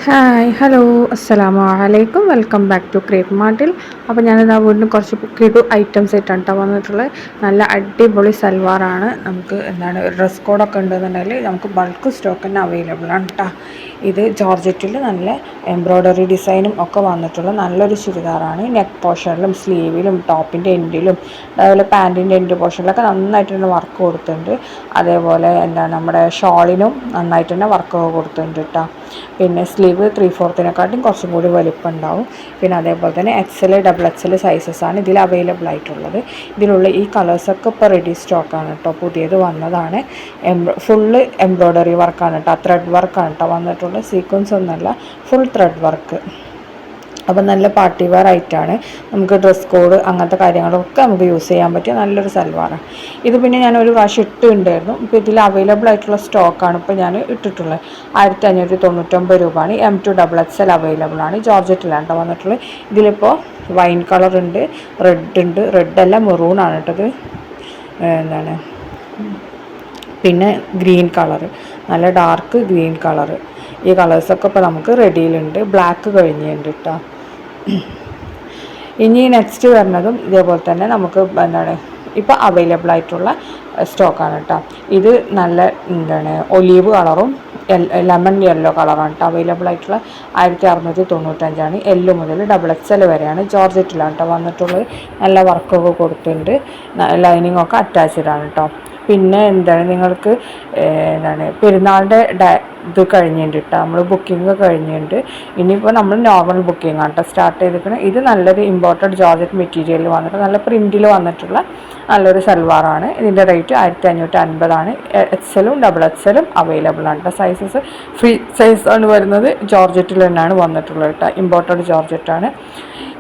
Hi hello അസ്സലാമു അലൈക്കും welcome back to crepe മാർട്ടിൽ. അപ്പോൾ ഞാനിതാ വീണ്ടും കുറച്ച് കിടു ഐറ്റംസ് ആയിട്ടാണ് കേട്ടോ വന്നിട്ടുള്ളത്. നല്ല അടിപൊളി സൽവാറാണ്. നമുക്ക് ഡ്രസ് കോഡൊക്കെ ഉണ്ടെന്നുണ്ടെങ്കിൽ നമുക്ക് ബൾക്ക് സ്റ്റോക്ക് തന്നെ അവൈലബിൾ ആണ് കേട്ടോ. ഇത് ജോർജറ്റിൽ നല്ല എംബ്രോയ്ഡറി ഡിസൈനും ഒക്കെ വന്നിട്ടുള്ള നല്ലൊരു ചുരിദാറാണ്. നെക്ക് പോർഷനിലും സ്ലീവിലും ടോപ്പിൻ്റെ എൻഡിലും അതേപോലെ പാൻറ്റിൻ്റെ എൻഡ് പോർഷനിലൊക്കെ നന്നായിട്ട് തന്നെ വർക്ക് കൊടുത്തിട്ടുണ്ട്. അതേപോലെ നമ്മുടെ ഷോളിനും നന്നായിട്ട് തന്നെ വർക്ക് കൊടുത്തിട്ടുണ്ട് കേട്ടോ. പിന്നെ സ്ലീവ് 3/4 കുറച്ചും കൂടി വലിപ്പം ഉണ്ടാവും. പിന്നെ അതേപോലെ തന്നെ XL XXL സൈസസാണ് ഇതിൽ അവൈലബിൾ ആയിട്ടുള്ളത്. ഇതിലുള്ള ഈ കളേഴ്സൊക്കെ ഇപ്പോൾ റെഡി സ്റ്റോക്കാണ് കേട്ടോ, പുതിയത് വന്നതാണ്. ഫുള്ള് എംബ്രോയ്ഡറി വർക്കാണ് കേട്ടോ, ത്രെഡ് വർക്കാണ് കേട്ടോ വന്നിട്ടുള്ളത്. സീക്വൻസ് ഒന്നുമല്ല, ഫുൾ ത്രെഡ് വർക്ക്. അപ്പം നല്ല പാർട്ടി വെയർ ആയിട്ടാണ്. നമുക്ക് ഡ്രസ് കോഡ് അങ്ങനത്തെ കാര്യങ്ങളൊക്കെ നമുക്ക് യൂസ് ചെയ്യാൻ പറ്റിയ നല്ലൊരു സൽവാറാണ് ഇത്. പിന്നെ ഞാൻ ഒരു പ്രാവശ്യം ഇട്ടുണ്ടായിരുന്നു. ഇപ്പോൾ ഇതിൽ അവൈലബിൾ ആയിട്ടുള്ള സ്റ്റോക്കാണ് ഇപ്പോൾ ഞാൻ ഇട്ടിട്ടുള്ളത്. 1599 രൂപയാണ്. M2XXL അവൈലബിൾ ആണ്. ജോർജറ്റിലാണ് കേട്ടോ വന്നിട്ടുള്ളത്. ഇതിലിപ്പോൾ വൈൻ കളർ ഉണ്ട്, റെഡ് ഉണ്ട്, റെഡല്ല മെറൂണാണ് കേട്ടത്. പിന്നെ ഗ്രീൻ കളറ്, നല്ല ഡാർക്ക് ഗ്രീൻ കളറ്. ഈ കളേഴ്സൊക്കെ ഇപ്പോൾ നമുക്ക് റെഡിയിലുണ്ട്. ബ്ലാക്ക് കഴിഞ്ഞിട്ടുണ്ട് കേട്ടോ. ഇനി നെക്സ്റ്റ് വരുന്നതും ഇതേപോലെ തന്നെ നമുക്ക് ഇപ്പോൾ അവൈലബിൾ ആയിട്ടുള്ള സ്റ്റോക്കാണ് കേട്ടോ. ഇത് നല്ല ഒലീവ് കളറും ലെമൺ യെല്ലോ കളറാണ് കേട്ടോ അവൈലബിൾ ആയിട്ടുള്ള. 1695 L മുതൽ XXL വരെയാണ്. ജോർജറ്റിലാണ് കേട്ടോ വന്നിട്ടുള്ളത്. നല്ല വർക്കൊക്കെ കൊടുത്തിട്ടുണ്ട്. ലൈനിങ് ഒക്കെ അറ്റാച്ച്ഡ് ആണ് കേട്ടോ. പിന്നെ നിങ്ങൾക്ക് പെരുന്നാളിൻ്റെ ഇത് കഴിഞ്ഞിട്ടുണ്ട് കേട്ടോ. നമ്മൾ ബുക്കിംഗ് കഴിഞ്ഞിട്ടുണ്ട്. ഇനിയിപ്പോൾ നമ്മൾ നോർമൽ ബുക്കിംഗ് ആണ് കേട്ടോ സ്റ്റാർട്ട് ചെയ്തിരിക്കുന്നത്. ഇത് നല്ലൊരു ഇമ്പോർട്ടഡ് ജോർജറ്റ് മെറ്റീരിയലിൽ വന്നിട്ട് നല്ല പ്രിൻറ്റിൽ വന്നിട്ടുള്ള നല്ലൊരു സൽവാറാണ്. ഇതിൻ്റെ റേറ്റ് 1550 XL XXL അവൈലബിൾ ആണ് കേട്ടോ. സൈസസ് ഫ്രീ സൈസാണ് വരുന്നത്. ജോർജറ്റിൽ തന്നെയാണ് വന്നിട്ടുള്ളത് കേട്ടോ. ഇമ്പോർട്ടഡ് ജോർജറ്റാണ്.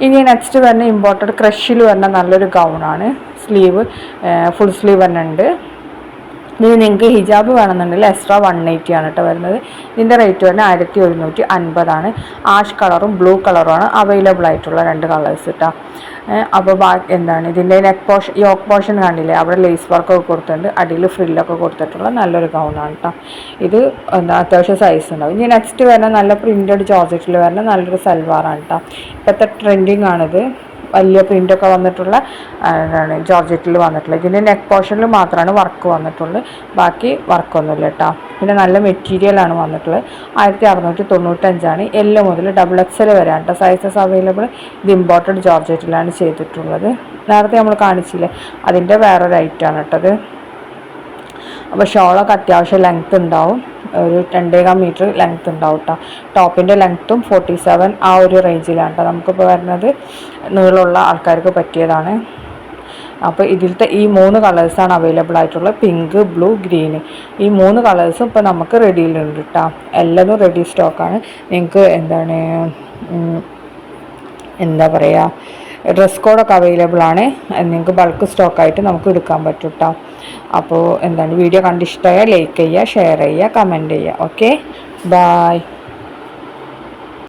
ഇനി നെക്സ്റ്റ് വരുന്ന ഇമ്പോർട്ടഡ് ക്രഷിൽ വരുന്ന നല്ലൊരു ഗൗണാണ്. സ്ലീവ് ഫുൾ സ്ലീവ് തന്നെ ഉണ്ട്. ഇനി നിങ്ങൾക്ക് ഹിജാബ് വേണമെന്നുണ്ടെങ്കിൽ എക്സ്ട്രാ 180 ആണ് കേട്ടോ വരുന്നത്. ഇതിൻ്റെ റേറ്റ് വരുന്നത് 1750. ആഷ് കളറും ബ്ലൂ കളറുമാണ് അവൈലബിൾ ആയിട്ടുള്ള രണ്ട് കളേഴ്സ് കേട്ടോ. അപ്പോൾ ഇതിൻ്റെ യോക്ക് പോർഷൻ കണ്ടില്ലേ, അവിടെ ലേസ് വർക്കൊക്കെ കൊടുത്തിട്ടുണ്ട്. അടിയിൽ ഫ്രില്ലൊക്കെ കൊടുത്തിട്ടുള്ള നല്ലൊരു ഗൗണാണ് കേട്ടോ. ഇത് അത്യാവശ്യം സൈസ് ഉണ്ടാവും. ഇനി നെക്സ്റ്റ് വരുന്ന നല്ല പ്രിൻറ്റഡ് ജോർജറ്റിൽ വരുന്ന നല്ലൊരു സൽവാറാണ് കേട്ടോ. ഇപ്പോഴത്തെ ട്രെൻഡിങ് ആണിത്. വലിയ പ്രിൻ്റൊക്കെ വന്നിട്ടുള്ള ജോർജറ്റിൽ വന്നിട്ടുള്ളത്. ഇതിൻ്റെ നെക്ക് പോർഷനിൽ മാത്രമാണ് വർക്ക് വന്നിട്ടുള്ളത്, ബാക്കി വർക്കൊന്നുമില്ല കേട്ടോ. പിന്നെ നല്ല മെറ്റീരിയലാണ് വന്നിട്ടുള്ളത്. 1695 L മുതൽ XXL വരെയാണ് കേട്ടോ സൈസസ് അവൈലബിൾ. ഇത് ഇമ്പോർട്ടഡ് ജോർജറ്റിലാണ് ചെയ്തിട്ടുള്ളത്. നേരത്തെ നമ്മൾ കാണിച്ചില്ലേ, അതിൻ്റെ വേറൊരു ഐറ്റമാണ് കേട്ടത്. അപ്പോൾ ഷോളൊക്കെ അത്യാവശ്യം ലെങ്ത്ത് ഉണ്ടാവും. ഒരു 2.5 മീറ്റർ ലെങ്ത്ത് ഉണ്ടാവും കേട്ടോ. ടോപ്പിൻ്റെ ലെങ്ത്തും 47 ആ ഒരു റേഞ്ചിലാണ് കേട്ടോ നമുക്കിപ്പോൾ വരുന്നത്. നീളമുള്ള ആൾക്കാർക്ക് പറ്റിയതാണ്. അപ്പോൾ ഇതിലത്തെ ഈ 3 കളേഴ്സാണ് അവൈലബിൾ ആയിട്ടുള്ളത്. Pink, blue, green. ഈ 3 കളേഴ്സും ഇപ്പോൾ നമുക്ക് റെഡിയിലുണ്ട് കേട്ടോ. എല്ലാതും റെഡി സ്റ്റോക്കാണ്. നിങ്ങൾക്ക് എന്താ പറയുക, ഡ്രസ് കോഡൊക്കെ അവൈലബിൾ ആണ്. നിങ്ങൾക്ക് ബൾക്ക് സ്റ്റോക്കായിട്ട് നമുക്ക് എടുക്കാൻ പറ്റും കേട്ടോ. അപ്പോൾ വീഡിയോ കണ്ടിഷ്ടമായാൽ ലൈക്ക് ചെയ്യുക, ഷെയർ ചെയ്യുക, കമൻറ്റ് ചെയ്യുക. Okay, by.